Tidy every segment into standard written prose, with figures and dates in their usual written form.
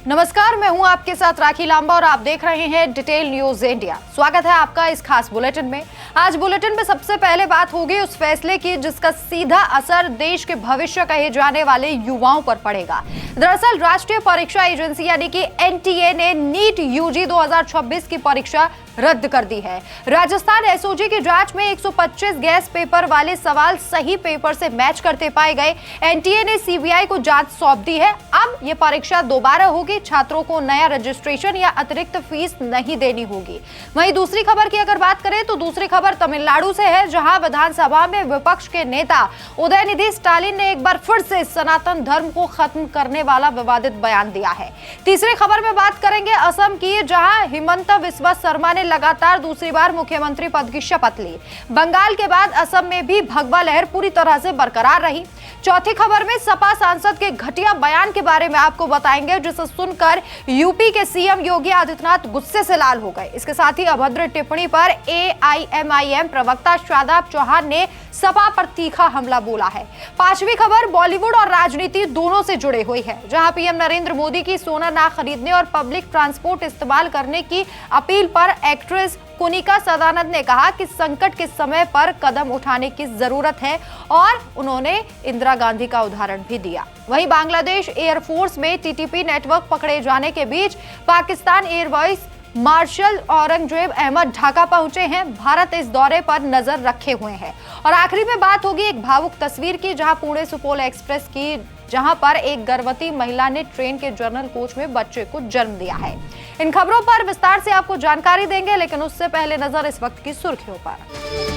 नमस्कार, मैं हूं आपके साथ राखी लांबा और आप देख रहे हैं डिटेल न्यूज इंडिया। स्वागत है आपका इस खास बुलेटिन में। आज बुलेटिन में सबसे पहले बात होगी उस फैसले की जिसका सीधा असर देश के भविष्य कहे जाने वाले युवाओं पर पड़ेगा। दरअसल राष्ट्रीय परीक्षा एजेंसी यानी कि एनटीए ने नीट यूजी 2026 की परीक्षा रद्द कर दी है। राजस्थान एसओजी की जांच में 125 गैस पेपर वाले सवाल सही पेपर से मैच करते पाए गए। एनटीए ने सीबीआई को जांच सौंप दी है। अब ये परीक्षा दोबारा होगी। छात्रों को नया रजिस्ट्रेशन या अतिरिक्त फीस नहीं देनी होगी। वहीं दूसरी खबर की अगर बात करें तो दूसरी खबर तमिलनाडु से है, जहां विधानसभा में विपक्ष के नेता उदयनिधि स्टालिन ने एक बार फिर से सनातन धर्म को खत्म करने वाला विवादित बयान दिया है। तीसरी खबर में बात करेंगे असम की, जहां हिमंत बिस्वा शर्मा ने लगातार दूसरी बार मुख्यमंत्री पद की शपथ ली। बंगाल के बाद असम में भी भगवा लहर पूरी तरह से बरकरार रही। चौथी खबर में सपा सांसद के घटिया बयान के बारे में आपको बताएंगे, जिसे सुनकर यूपी के सीएम योगी आदित्यनाथ गुस्से से लाल हो गए। इसके साथ ही अभद्र टिप्पणी पर एआईएमआईएम प्रवक्ता शादाब चौहान ने सपा पर तीखा हमला बोला है। पांचवी खबर बॉलीवुड और राजनीति दोनों से जुड़े हुई है, जहां पीएम नरेंद्र मोदी की सोना ना खरीदने और पब्लिक ट्रांसपोर्ट इस्तेमाल करने की अपील पर एक्ट्रेस कुनिका सदानंद ने कहा कि संकट के समय पर कदम उठाने की जरूरत है और उन्होंने इंदिरा गांधी का उदाहरण भी दिया। वहीं बांग्लादेश एयरफोर्स में टीटीपी नेटवर्क पकड़े जाने के बीच पाकिस्तान एयरवेज मार्शल औरंगजेब अहमद ढाका पहुंचे हैं। भारत इस दौरे पर नजर रखे हुए है। और आखिरी में बात होगी एक भावुक तस्वीर की, जहां पुणे सुपौल एक्सप्रेस की, जहां पर एक गर्भवती महिला ने ट्रेन के जनरल कोच में बच्चे को जन्म दिया है। इन खबरों पर विस्तार से आपको जानकारी देंगे, लेकिन उससे पहले नजर इस वक्त की सुर्खियों पर।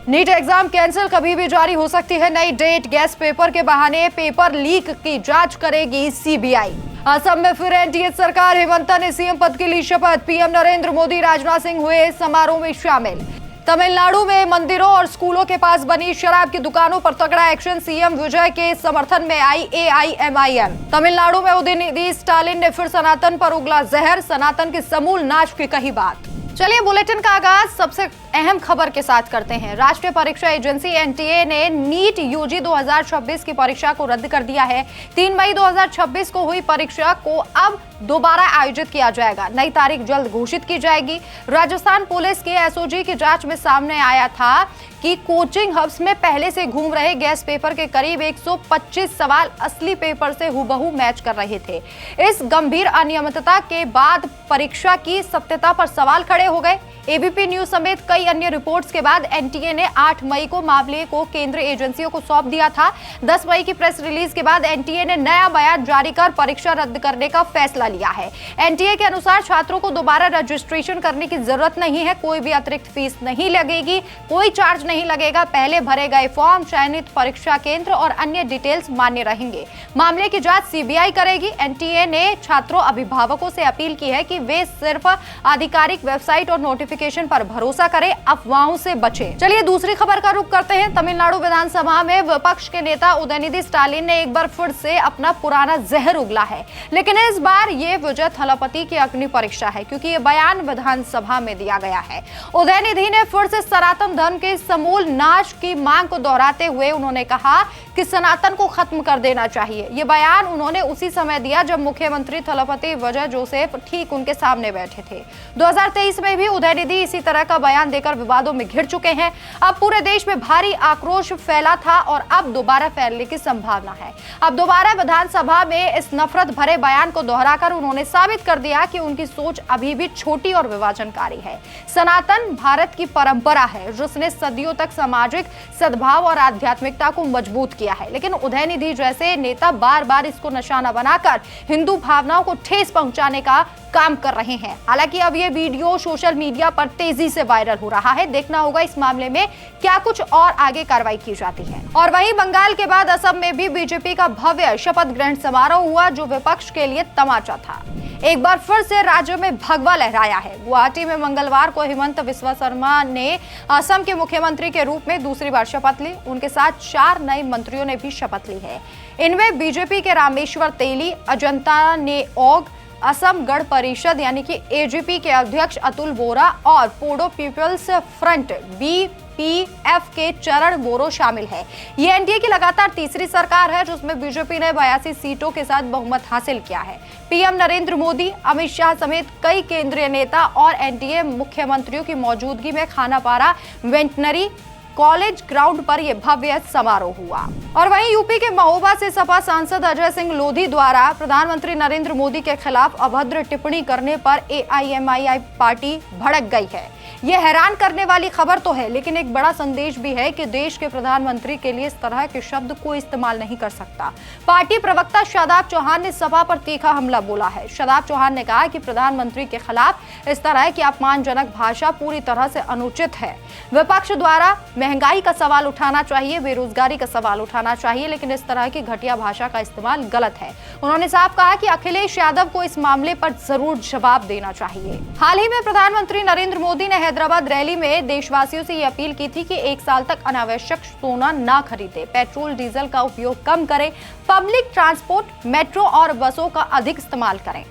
नीट एग्जाम कैंसिल कभी भी जारी हो सकती है नई डेट। गैस पेपर के बहाने पेपर लीक की जांच करेगी सीबीआई। असम में फिर एनडीए सरकार, हिमंत ने सीएम पद की ली शपथ। पीएम नरेंद्र मोदी, राजनाथ सिंह हुए समारोह में शामिल। तमिलनाडु में मंदिरों और स्कूलों के पास बनी शराब की दुकानों पर तगड़ा एक्शन, सीएम विजय के समर्थन में आई एआईएमआईएम। तमिलनाडु में उदयनिधि स्टालिन ने फिर सनातन पर उगला जहर, सनातन के समूल नाश की कही बात। चलिए बुलेटिन का आगाज सबसे अहम खबर के साथ करते हैं। राष्ट्रीय परीक्षा एजेंसी एनटीए ने नीट यूजी 2026 की परीक्षा को रद्द कर दिया है। 3 मई 2026 को हुई परीक्षा को अब दोबारा आयोजित किया जाएगा। नई तारीख जल्द घोषित की जाएगी। राजस्थान पुलिस के एसओजी की जांच में सामने आया था कि कोचिंग हब्स में पहले से घूम रहे गैस पेपर के करीब 125 सवाल असली पेपर से हुबहू मैच कर रहे थे। इस गंभीर अनियमितता के बाद परीक्षा की सत्यता पर सवाल खड़े हो गए। एबीपी न्यूज समेत कई अन्य रिपोर्ट्स के बाद एनटीए ने 8 मई को मामले को केंद्रीय एजेंसियों को सौंप दिया था। 10 मई की प्रेस रिलीज के बाद एनटीए ने नया बयान जारी कर परीक्षा रद्द करने का फैसला लिया है। एनटीए के अनुसार छात्रों को दोबारा रजिस्ट्रेशन करने की जरूरत नहीं है। कोई भी अतिरिक्त फीस नहीं लगेगी, कोई चार्ज नहीं लगेगा। पहले भरे गए फॉर्म, चयनित परीक्षा केंद्र और अन्य डिटेल्स मान्य रहेंगे। मामले की जांच सीबीआई करेगी। एनटीए ने छात्रों अभिभावकों से अपील की है कि वे सिर्फ आधिकारिक वेबसाइट और नोटिफिकेशन पर भरोसा करें, अफवाहों से बचें। चलिए दूसरी खबर का रुख करते हैं। तमिलनाडु विधानसभा में विपक्ष के नेता उदयनिधि स्टालिन ने एक बार फिर से अपना पुराना जहर उगला है, लेकिन इस बार ये विजय थलापति की अग्नि परीक्षा है, क्योंकि ये बयान विधानसभा में दिया गया है। उदयनिधि ने फिर से सनातन धर्म के समूल नाश की मांग को दोहराते हुए उन्होंने कहा कि सनातन को खत्म कर देना चाहिए। ये बयान उन्होंने उसी समय दिया जब मुख्यमंत्री थलापति विजय जोसेफ ठीक उनके सामने बैठे थे। 2023 में भी उदयनिधि इसी तरह का बयान देकर विवादों में घिर चुके हैं। अब पूरे देश में भारी आक्रोश फैला था और अब दोबारा फैलने की संभावना है। अब दोबारा विधानसभा में इस नफरत भरे बयान को दोहराकर उन्होंने साबित कर दिया कि उनकी सोच अभी भी छोटी और विभाजनकारी है। सनातन भारत की परंपरा है, जिसने सदियों तक सामाजिक सद्भाव और आध्यात्मिकता को मजबूत किया है, लेकिन उदयनिधि जैसे नेता बार बार इसको निशाना बनाकर हिंदू भावनाओं को ठेस पहुंचाने का काम कर रहे हैं। हालांकि अब ये वीडियो सोशल मीडिया पर तेजी से वायरल हो रहा है। देखना होगा इस मामले में क्या कुछ और आगे कार्रवाई की जाती है। और वहीं बंगाल के बाद असम में भी बीजेपी का भव्य शपथ ग्रहण समारोह हुआ, जो विपक्ष के लिए तमाचा था। एक बार फिर से राज्य में भगवा लहराया है। गुवाहाटी में मंगलवार को हिमंत बिस्वा शर्मा ने असम के मुख्यमंत्री के रूप में दूसरी बार शपथ ली। उनके साथ 4 नए मंत्रियों ने भी शपथ ली है। इनमें बीजेपी के रामेश्वर तेली, अजंता नेओग, असम गण परिषद यानी कि एजीपी के अध्यक्ष अतुल बोरा और बोडो पीपल्स फ्रंट बीपीएफ के चरण बोरो शामिल है। ये एनडीए की लगातार तीसरी सरकार है जिसमें बीजेपी ने 82 सीटों के साथ बहुमत हासिल किया है। पीएम नरेंद्र मोदी, अमित शाह समेत कई केंद्रीय नेता और एनडीए मुख्यमंत्रियों की मौजूदगी में खानापारा वेटनरी कॉलेज ग्राउंड पर यह भव्य समारोह हुआ। और वहीं यूपी के महोबा से सपा सांसद अजय सिंह लोधी द्वारा प्रधानमंत्री नरेंद्र मोदी के खिलाफ अभद्र टिप्पणी करने पर एआईएमआईएम पार्टी भड़क गई है। यह हैरान करने वाली खबर तो है, लेकिन एक बड़ा संदेश भी है कि देश के प्रधानमंत्री के लिए इस तरह के शब्द को इस्तेमाल नहीं कर सकता। पार्टी प्रवक्ता शादाब चौहान ने सपा पर तीखा हमला बोला है। शादाब चौहान ने कहा कि प्रधानमंत्री के खिलाफ इस तरह की अपमानजनक भाषा पूरी तरह से अनुचित है। विपक्ष द्वारा महंगाई का सवाल उठाना चाहिए, बेरोजगारी का सवाल उठाना चाहिए, लेकिन इस तरह की घटिया भाषा का इस्तेमाल गलत है। उन्होंने साफ कहा कि अखिलेश यादव को इस मामले पर जरूर जवाब देना चाहिए। हाल ही में प्रधानमंत्री नरेंद्र मोदी ने हैदराबाद रैली में देशवासियों से ये अपील की थी कि 1 साल तक अनावश्यक सोना ना खरीदे, पेट्रोल डीजल का उपयोग कम करें, पब्लिक ट्रांसपोर्ट, मेट्रो और बसों का अधिक इस्तेमाल करें।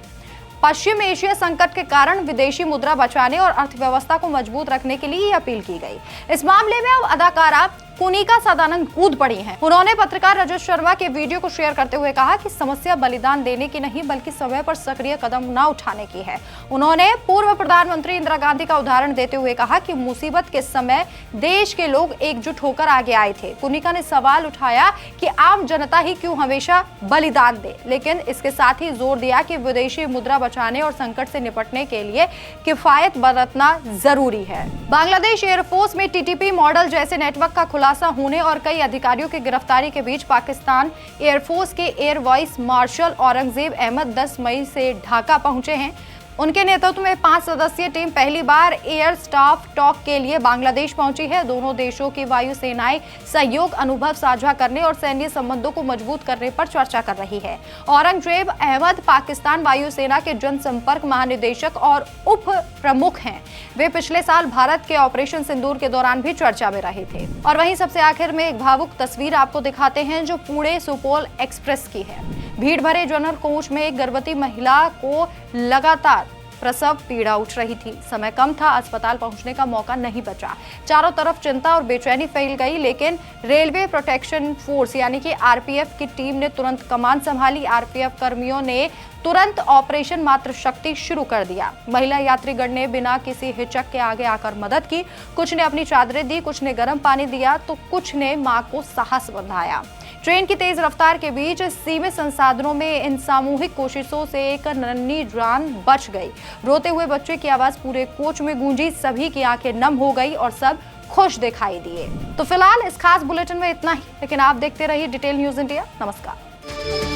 पश्चिम एशिया संकट के कारण विदेशी मुद्रा बचाने और अर्थव्यवस्था को मजबूत रखने के लिए अपील की गई। इस मामले में अब अदाकारा कुनिका सदानंद कूद पड़ी हैं। उन्होंने पत्रकार रजत शर्मा के वीडियो को शेयर करते हुए कहा कि समस्या बलिदान देने की नहीं बल्कि समय पर सक्रिय कदम न उठाने की है। उन्होंने पूर्व प्रधानमंत्री इंदिरा गांधी का उदाहरण देते हुए कहा कि मुसीबत के समय देश के लोग एकजुट होकर आगे आए थे। कुनिका ने सवाल उठाया कि आम जनता ही क्यों हमेशा बलिदान दे, लेकिन इसके साथ ही जोर दिया कि विदेशी मुद्रा बचाने और संकट से निपटने के लिए किफायत बरतना जरूरी है। बांग्लादेश एयरफोर्स में टीटीपी मॉडल जैसे नेटवर्क का खुलासा होने और कई अधिकारियों की गिरफ्तारी के बीच पाकिस्तान एयरफोर्स के air vice marshal Aurangzeb Ahmad 10 मई से ढाका पहुंचे हैं। उनके नेतृत्व में 5 सदस्यीय टीम पहली बार एयर स्टाफ टॉक के लिए बांग्लादेश पहुंची है। दोनों देशों की वायु सेनाएं सहयोग, अनुभव साझा करने और सैन्य संबंधों को मजबूत करने पर चर्चा कर रही है। औरंगजेब अहमद पाकिस्तान वायुसेना के जनसंपर्क महानिदेशक और उप प्रमुख हैं। वे पिछले साल भारत के ऑपरेशन सिंदूर के दौरान भी चर्चा में रहे थे। और वहीं सबसे आखिर में एक भावुक तस्वीर आपको दिखाते हैं जो पुणे सुपौल एक्सप्रेस की है। भीड़ भरे जनरल कोच में एक गर्भवती महिला को लगातार प्रसव पीड़ा उठ रही थी। समय कम था, अस्पताल पहुंचने का मौका नहीं बचा। चारों तरफ चिंता और बेचैनी फैल गई, लेकिन रेलवे प्रोटेक्शन फोर्स यानी कि आरपीएफ की टीम ने तुरंत कमान संभाली। आरपीएफ कर्मियों ने तुरंत ऑपरेशन मातृशक्ति शुरू कर दिया। महिला यात्रीगण ने बिना किसी हिचक के आगे आकर मदद की। कुछ ने अपनी चादरें दी, कुछ ने गर्म पानी दिया, तो कुछ ने मां को साहस बंधाया। ट्रेन की तेज रफ्तार के बीच सीमित संसाधनों में इन सामूहिक कोशिशों से एक नन्ही जान बच गई। रोते हुए बच्चे की आवाज पूरे कोच में गूंजी, सभी की आंखें नम हो गई और सब खुश दिखाई दिए। तो फिलहाल इस खास बुलेटिन में इतना ही, लेकिन आप देखते रहिए डिटेल न्यूज इंडिया। नमस्कार।